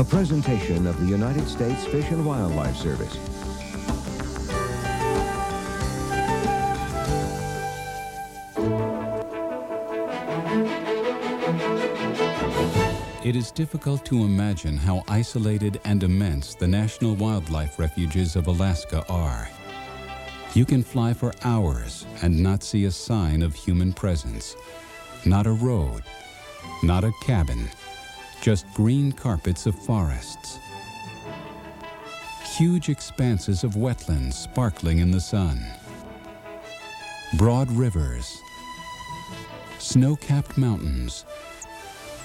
A presentation of the United States Fish and Wildlife Service. It is difficult to imagine how isolated and immense the National Wildlife Refuges of Alaska are. You can fly for hours and not see a sign of human presence. Not a road, not a cabin, just green carpets of forests. Huge expanses of wetlands sparkling in the sun. Broad rivers, snow-capped mountains,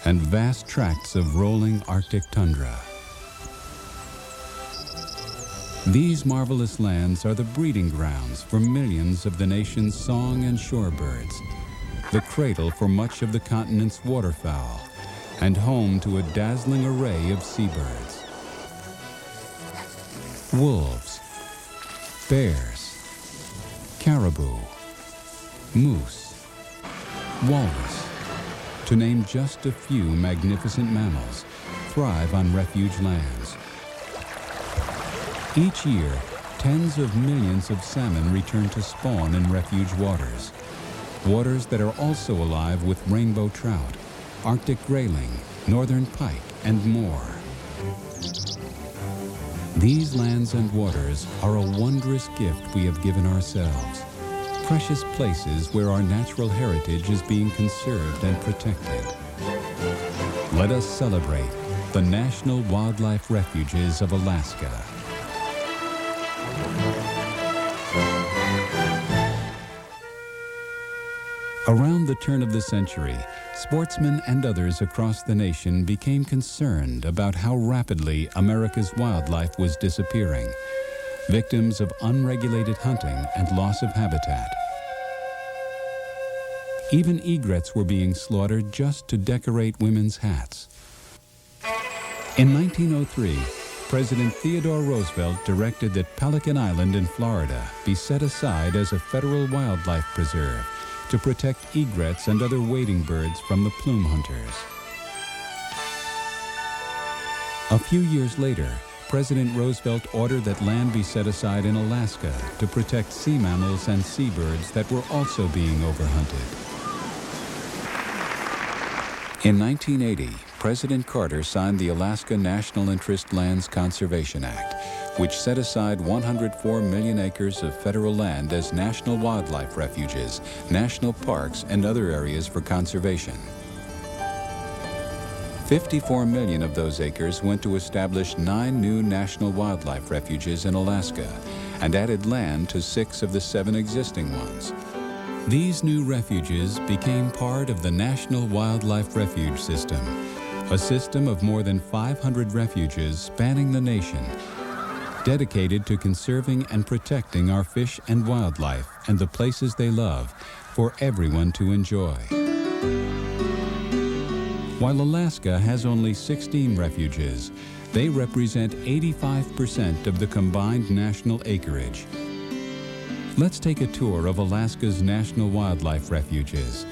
and vast tracts of rolling Arctic tundra. These marvelous lands are the breeding grounds for millions of the nation's song and shorebirds, the cradle for much of the continent's waterfowl, and home to a dazzling array of seabirds. Wolves, bears, caribou, moose, walrus, to name just a few magnificent mammals, thrive on refuge lands. Each year, tens of millions of salmon return to spawn in refuge waters, waters that are also alive with rainbow trout, Arctic grayling, northern pike, and more. These lands and waters are a wondrous gift we have given ourselves. Precious places where our natural heritage is being conserved and protected. Let us celebrate the National Wildlife Refuges of Alaska. Around the turn of the century, sportsmen and others across the nation became concerned about how rapidly America's wildlife was disappearing, victims of unregulated hunting and loss of habitat. Even egrets were being slaughtered just to decorate women's hats. In 1903, President Theodore Roosevelt directed that Pelican Island in Florida be set aside as a federal wildlife preserve to protect egrets and other wading birds from the plume hunters. A few years later, President Roosevelt ordered that land be set aside in Alaska to protect sea mammals and seabirds that were also being overhunted. In 1980, President Carter signed the Alaska National Interest Lands Conservation Act, which set aside 104 million acres of federal land as national wildlife refuges, national parks, and other areas for conservation. 54 million of those acres went to establish 9 new national wildlife refuges in Alaska and added land to 6 of the 7 existing ones. These new refuges became part of the National Wildlife Refuge System, a system of more than 500 refuges spanning the nation, dedicated to conserving and protecting our fish and wildlife and the places they love for everyone to enjoy. While Alaska has only 16 refuges, they represent 85% of the combined national acreage. Let's take a tour of Alaska's national wildlife refuges.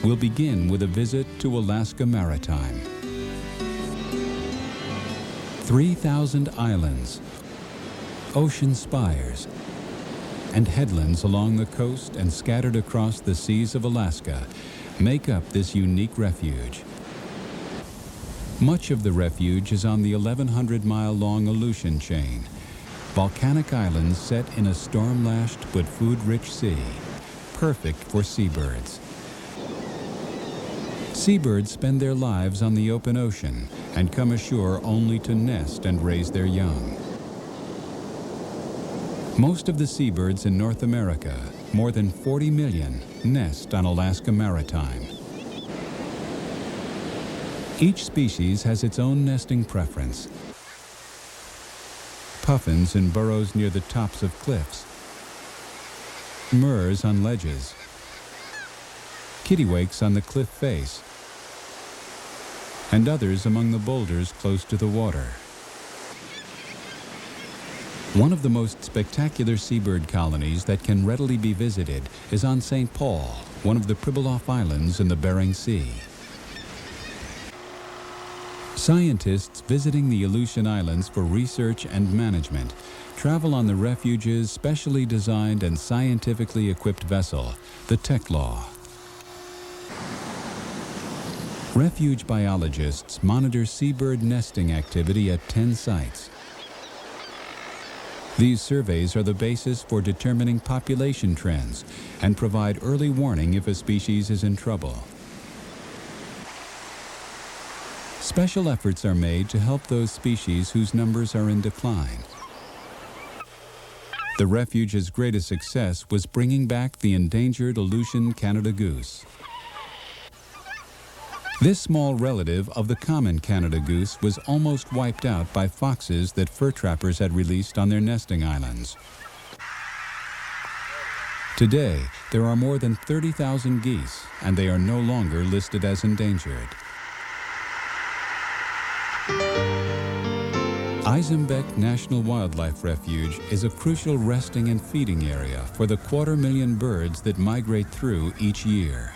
We'll begin with a visit to Alaska Maritime. 3,000 islands, ocean spires, and headlands along the coast and scattered across the seas of Alaska make up this unique refuge. Much of the refuge is on the 1,100-mile-long Aleutian chain, volcanic islands set in a storm-lashed but food-rich sea, perfect for seabirds. Seabirds spend their lives on the open ocean and come ashore only to nest and raise their young. Most of the seabirds in North America, more than 40 million, nest on Alaska Maritime. Each species has its own nesting preference. Puffins in burrows near the tops of cliffs, murres on ledges, kittiwakes on the cliff face, and others among the boulders close to the water. One of the most spectacular seabird colonies that can readily be visited is on St. Paul, one of the Pribilof Islands in the Bering Sea. Scientists visiting the Aleutian Islands for research and management travel on the Refuges' specially designed and scientifically equipped vessel, the Teklaw. Refuge biologists monitor seabird nesting activity at 10 sites. These surveys are the basis for determining population trends and provide early warning if a species is in trouble. Special efforts are made to help those species whose numbers are in decline. The Refuge's greatest success was bringing back the endangered Aleutian Canada goose. This small relative of the common Canada goose was almost wiped out by foxes that fur trappers had released on their nesting islands. Today, there are more than 30,000 geese, and they are no longer listed as endangered. Izembek National Wildlife Refuge is a crucial resting and feeding area for the 250,000 birds that migrate through each year.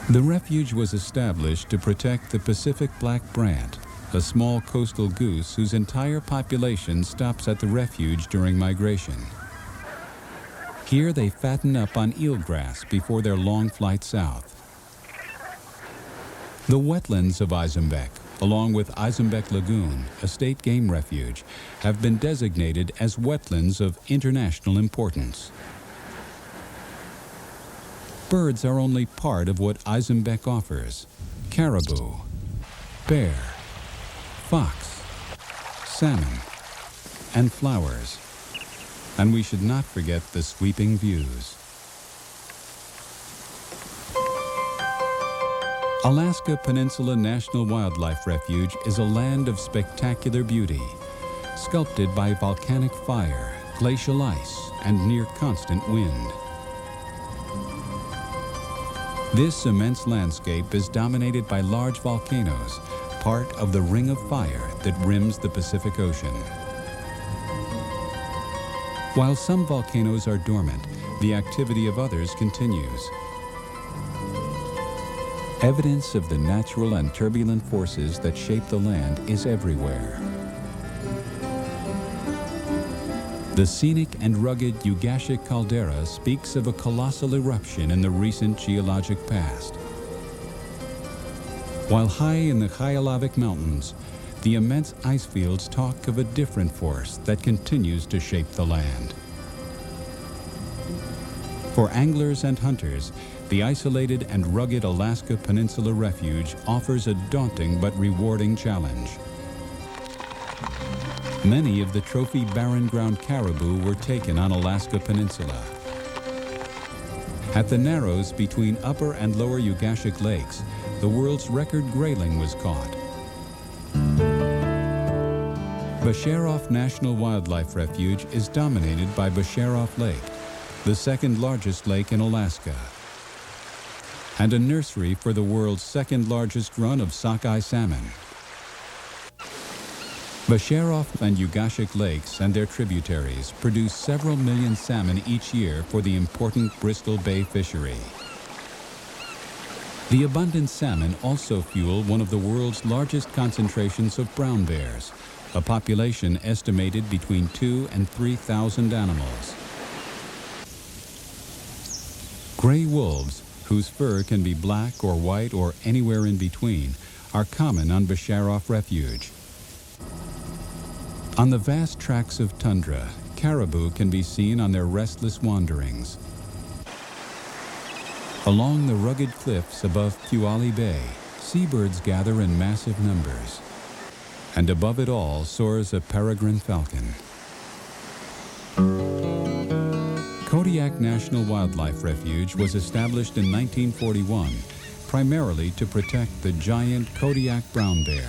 The refuge was established to protect the Pacific black brant, a small coastal goose whose entire population stops at the refuge during migration. Here they fatten up on eelgrass before their long flight south. The wetlands of Izembek, along with Izembek Lagoon, a state game refuge, have been designated as wetlands of international importance. Birds are only part of what Izembek offers: caribou, bear, fox, salmon, and flowers. And we should not forget the sweeping views. Ɛʻlæskə Peninsula National Wildlife Refuge is a land of spectacular beauty, sculpted by volcanic fire, glacial ice, and near constant wind. This immense landscape is dominated by large volcanoes, part of the ring of fire that rims the Pacific Ocean. While some volcanoes are dormant, the activity of others continues. Evidence of the natural and turbulent forces that shape the land is everywhere. The scenic and rugged Ugashik caldera speaks of a colossal eruption in the recent geologic past. While high in the Khayalavik Mountains, the immense ice fields talk of a different force that continues to shape the land. For anglers and hunters, the isolated and rugged Ɛʻlæskə Peninsula Refuge offers a daunting but rewarding challenge. Many of the trophy barren ground caribou were taken on Ɛʻlæskə Peninsula. At the narrows between Upper and Lower Ugashik Lakes, the world's record grayling was caught. Basharov National Wildlife Refuge is dominated by Basharov Lake, the second largest lake in Alaska, and a nursery for the world's second largest run of sockeye salmon. Basharov and Ugashik lakes and their tributaries produce several million salmon each year for the important Bristol Bay fishery. The abundant salmon also fuel one of the world's largest concentrations of brown bears, a population estimated between 2,000 and 3,000 animals. Gray wolves, whose fur can be black or white or anywhere in between, are common on Basharov Refuge. On the vast tracts of tundra, caribou can be seen on their restless wanderings. Along the rugged cliffs above Puyallup Bay, seabirds gather in massive numbers. And above it all soars a peregrine falcon. Kodiak National Wildlife Refuge was established in 1941, primarily to protect the giant Kodiak brown bear.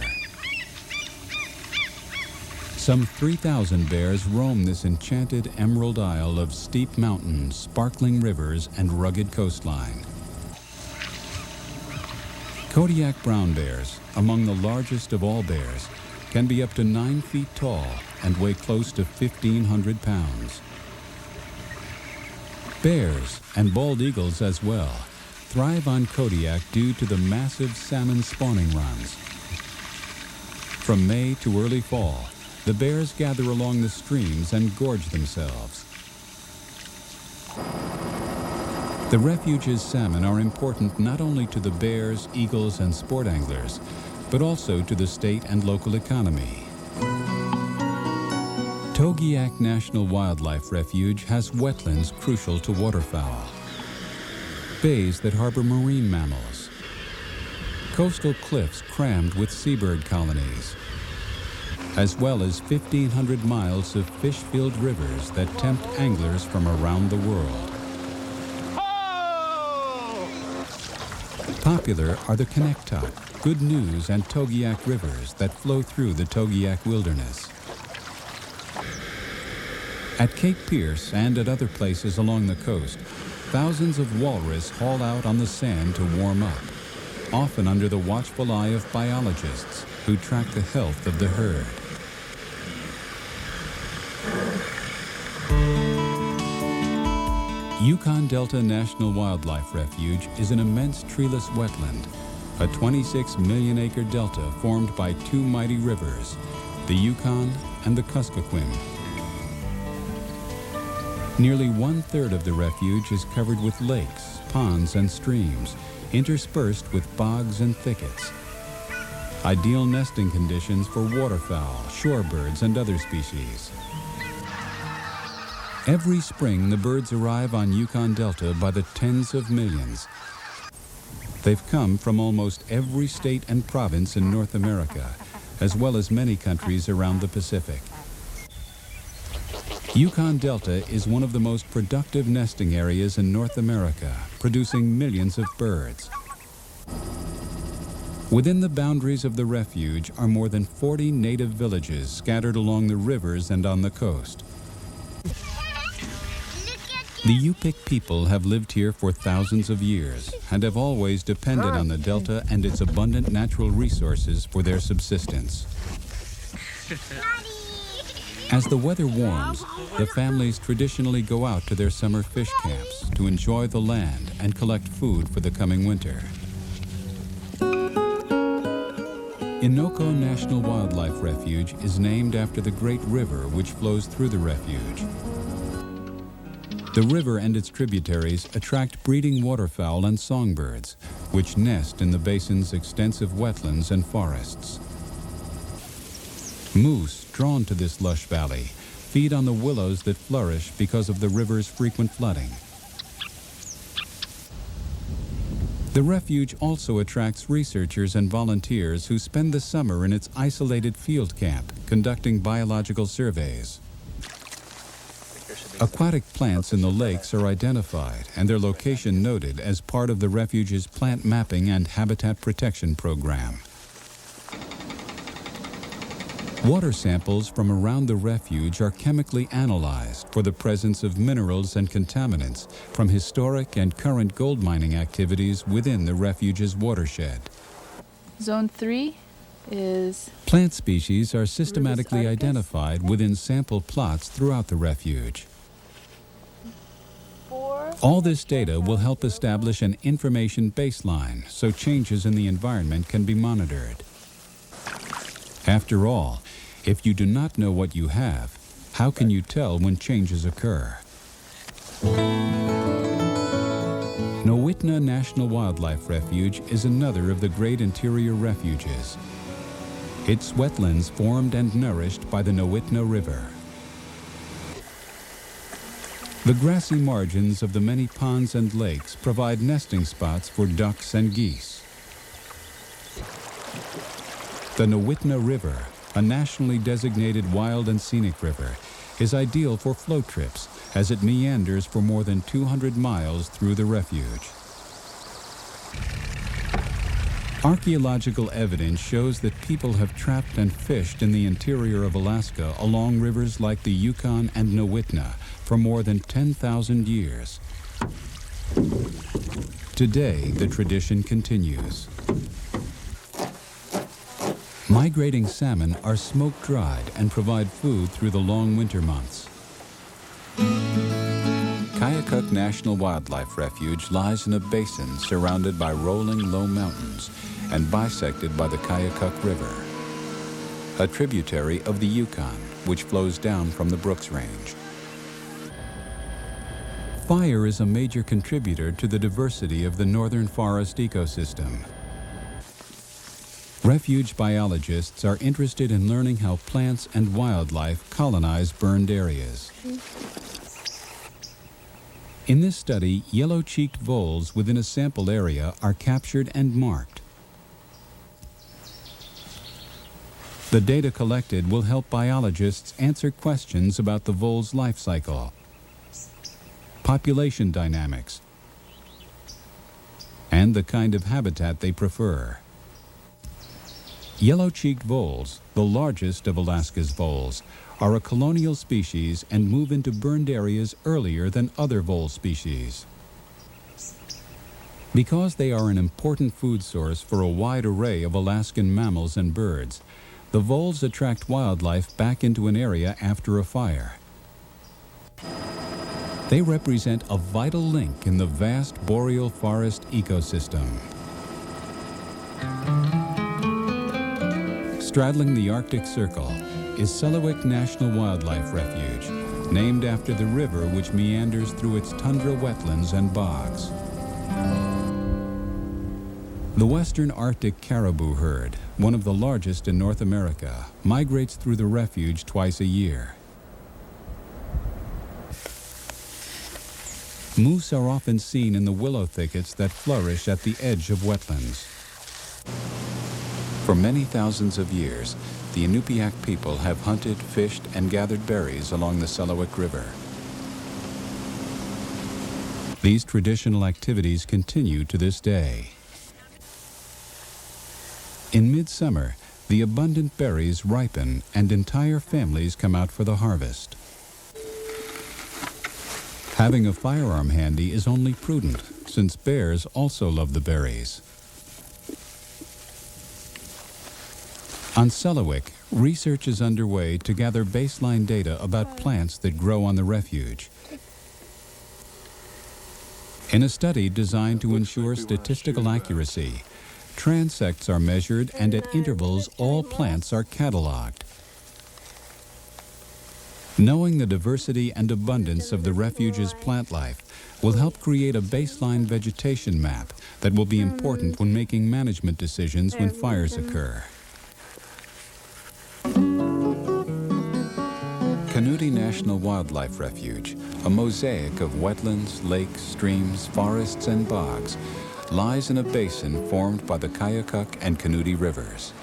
Some 3,000 bears roam this enchanted emerald isle of steep mountains, sparkling rivers, and rugged coastline. Kodiak brown bears, among the largest of all bears, can be up to 9 feet tall and weigh close to 1,500 pounds. Bears, and bald eagles as well, thrive on Kodiak due to the massive salmon spawning runs. From May to early fall, the bears gather along the streams and gorge themselves. The refuge's salmon are important not only to the bears, eagles, and sport anglers, but also to the state and local economy. Togiak National Wildlife Refuge has wetlands crucial to waterfowl, bays that harbor marine mammals, coastal cliffs crammed with seabird colonies, as well as 1,500 miles of fish-filled rivers that tempt anglers from around the world. Popular are the Connecticut, Good News, and Togiak rivers that flow through the Togiak wilderness. At Cape Pierce and at other places along the coast, thousands of walrus haul out on the sand to warm up, often under the watchful eye of biologists who track the health of the herd. Yukon Delta National Wildlife Refuge is an immense treeless wetland, a 26 million acre delta formed by two mighty rivers, the Yukon and the Kuskokwim. Nearly 1/3 of the refuge is covered with lakes, ponds, and streams, interspersed with bogs and thickets. Ideal nesting conditions for waterfowl, shorebirds, and other species. Every spring, the birds arrive on Yukon Delta by the tens of millions. They've come from almost every state and province in North America, as well as many countries around the Pacific. Yukon Delta is one of the most productive nesting areas in North America, producing millions of birds. Within the boundaries of the refuge are more than 40 native villages scattered along the rivers and on the coast. The Yupik people have lived here for thousands of years and have always depended on the delta and its abundant natural resources for their subsistence. As the weather warms, the families traditionally go out to their summer fish camps to enjoy the land and collect food for the coming winter. Innoko National Wildlife Refuge is named after the great river which flows through the refuge. The river and its tributaries attract breeding waterfowl and songbirds, which nest in the basin's extensive wetlands and forests. Moose, drawn to this lush valley, feed on the willows that flourish because of the river's frequent flooding. The refuge also attracts researchers and volunteers who spend the summer in its isolated field camp, conducting biological surveys. Aquatic plants in the lakes are identified and their location noted as part of the refuge's plant mapping and habitat protection program. Water samples from around the refuge are chemically analyzed for the presence of minerals and contaminants from historic and current gold mining activities within the refuge's watershed. Zone 3 is... Plant species are systematically identified within sample plots throughout the refuge. All this data will help establish an information baseline so changes in the environment can be monitored. After all, if you do not know what you have, how can you tell when changes occur? Nowitna National Wildlife Refuge is another of the great interior refuges. Its wetlands formed and nourished by the Nowitna River. The grassy margins of the many ponds and lakes provide nesting spots for ducks and geese. The Nowitna River, a nationally designated wild and scenic river, is ideal for float trips as it meanders for more than 200 miles through the refuge. Archaeological evidence shows that people have trapped and fished in the interior of Alaska along rivers like the Yukon and Nowitna for more than 10,000 years. Today, the tradition continues. Migrating salmon are smoke-dried and provide food through the long winter months. Kayakuk National Wildlife Refuge lies in a basin surrounded by rolling low mountains and bisected by the Kayakuk River, a tributary of the Yukon, which flows down from the Brooks Range. Fire is a major contributor to the diversity of the northern forest ecosystem. Refuge biologists are interested in learning how plants and wildlife colonize burned areas. In this study, yellow-cheeked voles within a sample area are captured and marked. The data collected will help biologists answer questions about the vole's life cycle, population dynamics, and the kind of habitat they prefer. Yellow-cheeked voles, the largest of Alaska's voles, are a colonial species and move into burned areas earlier than other vole species. Because they are an important food source for a wide array of Alaskan mammals and birds, the voles attract wildlife back into an area after a fire. They represent a vital link in the vast boreal forest ecosystem. Straddling the Arctic Circle is Selawik National Wildlife Refuge, named after the river which meanders through its tundra wetlands and bogs. The western Arctic caribou herd, one of the largest in North America, migrates through the refuge twice a year. Moose are often seen in the willow thickets that flourish at the edge of wetlands. For many thousands of years, the Inupiaq people have hunted, fished, and gathered berries along the Selawik River. These traditional activities continue to this day. In midsummer, the abundant berries ripen and entire families come out for the harvest. Having a firearm handy is only prudent, since bears also love the berries. On Selawik, research is underway to gather baseline data about plants that grow on the refuge. In a study designed to ensure statistical accuracy, transects are measured and at intervals all plants are cataloged. Knowing the diversity and abundance of the refuge's plant life will help create a baseline vegetation map that will be important when making management decisions when fires occur. Canudi National Wildlife Refuge, a mosaic of wetlands, lakes, streams, forests, and bogs, lies in a basin formed by the Kayakuk and Canudi rivers.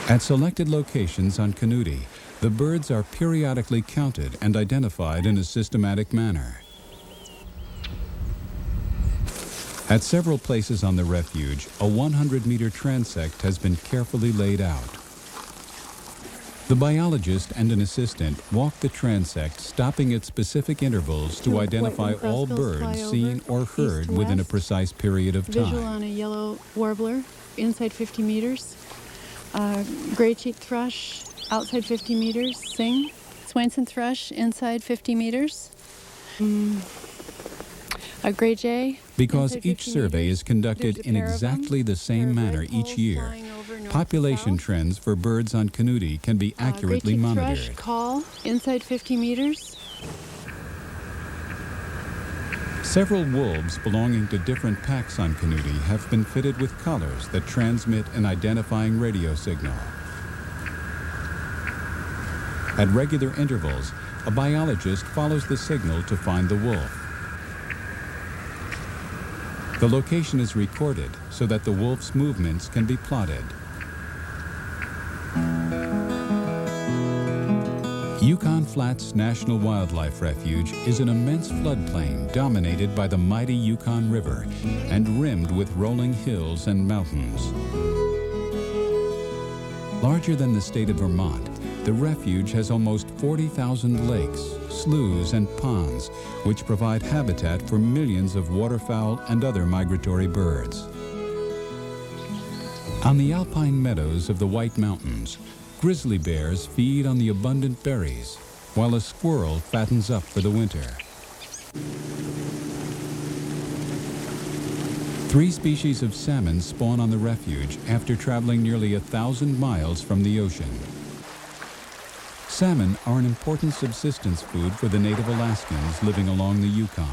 At selected locations on Canudi, the birds are periodically counted and identified in a systematic manner. At several places on the refuge, a 100-meter transect has been carefully laid out. The biologist and an assistant walk the transect, stopping at specific intervals to identify all birds seen or heard within a precise period of time. Visual on a yellow warbler, inside 50 meters. Gray-cheeked thrush, outside 50 meters, sing. Swainson thrush, inside 50 meters. A gray jay. Because each survey is conducted in exactly the same manner each year, population trends for birds on Canudi can be accurately monitored. Thrush, call, inside 50 meters. Several wolves belonging to different packs on Canudi have been fitted with collars that transmit an identifying radio signal. At regular intervals, a biologist follows the signal to find the wolf. The location is recorded so that the wolf's movements can be plotted. Yukon Flats National Wildlife Refuge is an immense floodplain dominated by the mighty Yukon River and rimmed with rolling hills and mountains. Larger than the state of Vermont, the refuge has almost 40,000 lakes, sloughs, and ponds, which provide habitat for millions of waterfowl and other migratory birds. On the alpine meadows of the White Mountains, grizzly bears feed on the abundant berries, while a squirrel fattens up for the winter. 3 species of salmon spawn on the refuge after traveling nearly 1,000 miles from the ocean. Salmon are an important subsistence food for the native Alaskans living along the Yukon.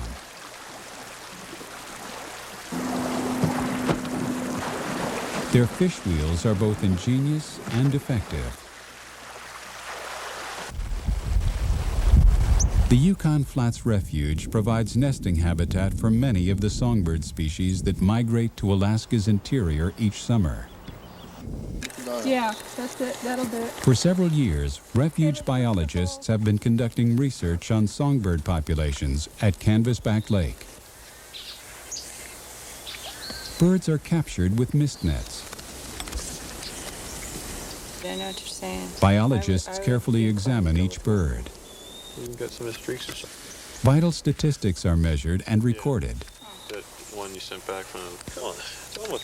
Their fish wheels are both ingenious and effective. The Yukon Flats Refuge provides nesting habitat for many of the songbird species that migrate to Alaska's interior each summer. Yeah, that's it. That'll do it. For several years, refuge biologists have been conducting research on songbird populations at Canvasback Lake. Birds are captured with mist nets. I know what you're saying. Biologists carefully examine each bird. You've got some streaks or something. Vital statistics are measured and recorded. That one you sent back from... Tell him what...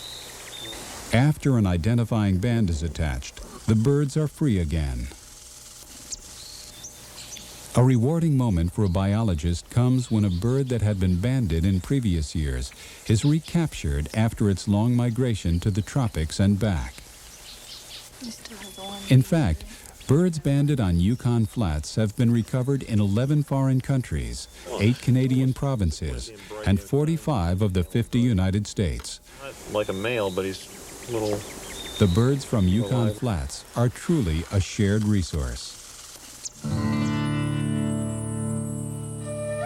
After an identifying band is attached, the birds are free again. A rewarding moment for a biologist comes when a bird that had been banded in previous years is recaptured after its long migration to the tropics and back. In fact, birds banded on Yukon Flats have been recovered in 11 foreign countries, 8 Canadian provinces, and 45 of the 50 United States. Not like a male, but he's little... The birds from Yukon Flats are truly a shared resource.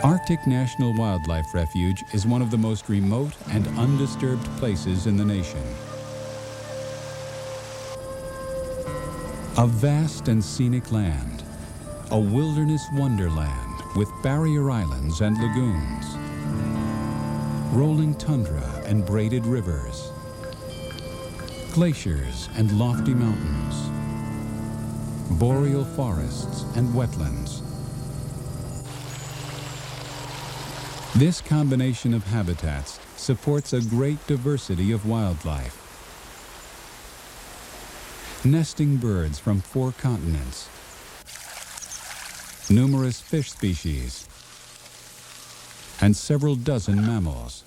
Arctic National Wildlife Refuge is one of the most remote and undisturbed places in the nation. A vast and scenic land, a wilderness wonderland with barrier islands and lagoons, rolling tundra and braided rivers, glaciers and lofty mountains, boreal forests and wetlands. This combination of habitats supports a great diversity of wildlife. Nesting birds from 4 continents, numerous fish species, and several dozen mammals.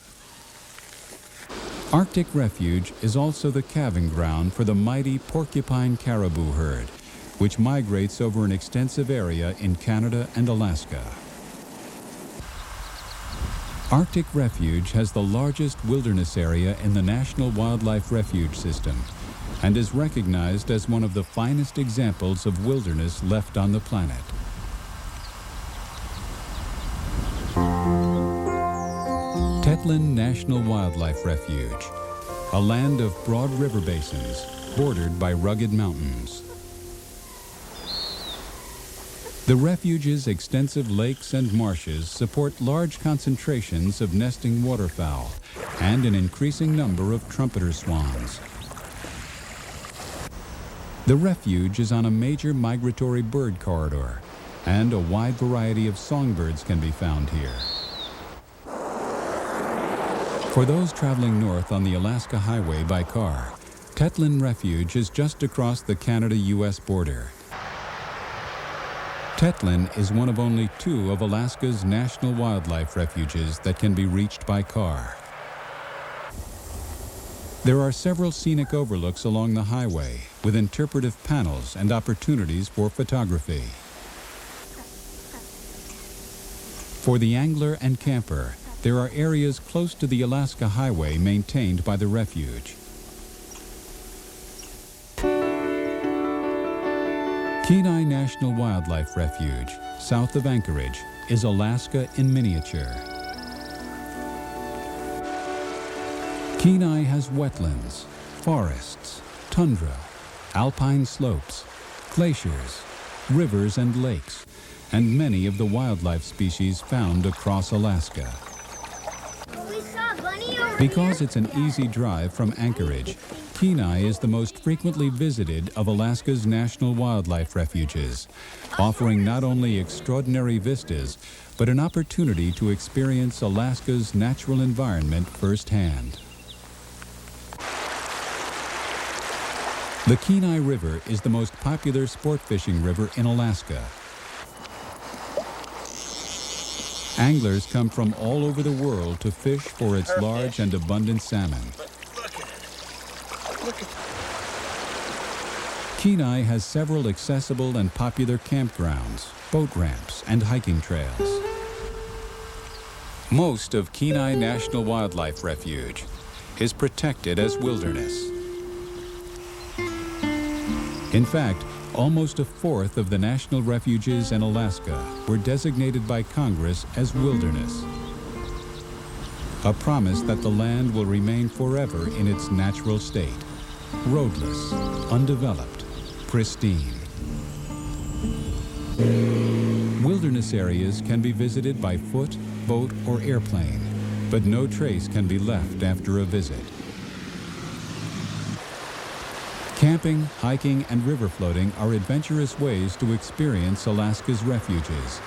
Arctic Refuge is also the calving ground for the mighty porcupine caribou herd, which migrates over an extensive area in Canada and Alaska. Arctic Refuge has the largest wilderness area in the National Wildlife Refuge System and is recognized as one of the finest examples of wilderness left on the planet. Tetlin National Wildlife Refuge, a land of broad river basins bordered by rugged mountains. The refuge's extensive lakes and marshes support large concentrations of nesting waterfowl and an increasing number of trumpeter swans. The refuge is on a major migratory bird corridor, and a wide variety of songbirds can be found here. For those traveling north on the Alaska Highway by car, Tetlin Refuge is just across the Canada-US border. Tetlin is one of only 2 of Alaska's national wildlife refuges that can be reached by car. There are several scenic overlooks along the highway with interpretive panels and opportunities for photography. For the angler and camper, there are areas close to the Alaska Highway maintained by the refuge. Kenai National Wildlife Refuge, south of Anchorage, is Alaska in miniature. Kenai has wetlands, forests, tundra, alpine slopes, glaciers, rivers and lakes, and many of the wildlife species found across Alaska. Because it's an easy drive from Anchorage, Kenai is the most frequently visited of Alaska's national wildlife refuges, offering not only extraordinary vistas, but an opportunity to experience Alaska's natural environment firsthand. The Kenai River is the most popular sport fishing river in Alaska. Anglers come from all over the world to fish for its large and abundant salmon. Kenai has several accessible and popular campgrounds, boat ramps, and hiking trails. Most of Kenai National Wildlife Refuge is protected as wilderness. In fact, almost a fourth of the national refuges in Alaska were designated by Congress as wilderness, a promise that the land will remain forever in its natural state, roadless, undeveloped, pristine. Wilderness areas can be visited by foot, boat, or airplane, but no trace can be left after a visit. Camping, hiking, and river floating are adventurous ways to experience Alaska's refuges,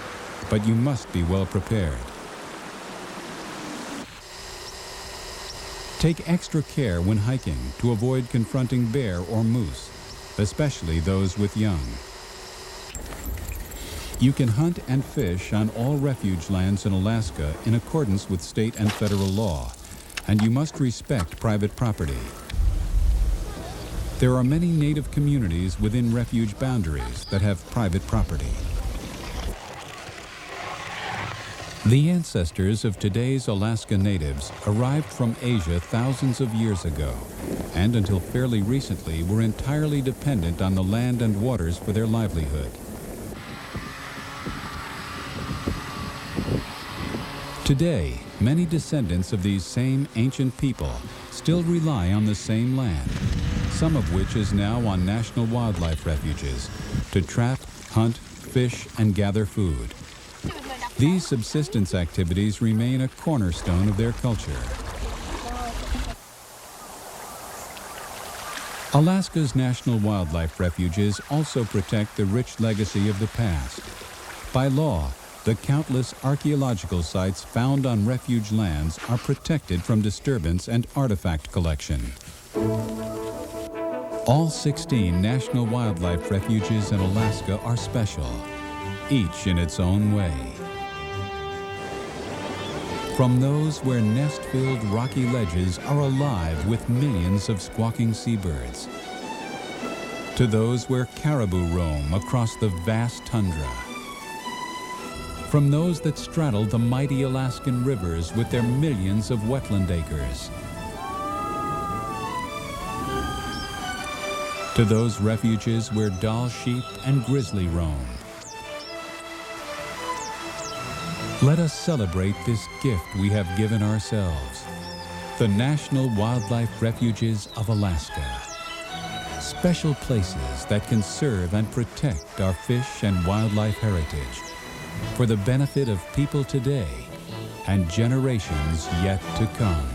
but you must be well prepared. Take extra care when hiking to avoid confronting bear or moose, especially those with young. You can hunt and fish on all refuge lands in Alaska in accordance with state and federal law, and you must respect private property. There are many native communities within refuge boundaries that have private property. The ancestors of today's Alaska natives arrived from Asia thousands of years ago, and until fairly recently were entirely dependent on the land and waters for their livelihood. Today, many descendants of these same ancient people still rely on the same land, some of which is now on national wildlife refuges, to trap, hunt, fish, and gather food. These subsistence activities remain a cornerstone of their culture. Alaska's national wildlife refuges also protect the rich legacy of the past. By law, the countless archaeological sites found on refuge lands are protected from disturbance and artifact collection. All 16 national wildlife refuges in Alaska are special, each in its own way. From those where nest-filled rocky ledges are alive with millions of squawking seabirds, to those where caribou roam across the vast tundra, from those that straddle the mighty Alaskan rivers with their millions of wetland acres, to those refuges where Dall sheep and grizzly roam. Let us celebrate this gift we have given ourselves, the National Wildlife Refuges of Alaska. Special places that can serve and protect our fish and wildlife heritage for the benefit of people today and generations yet to come.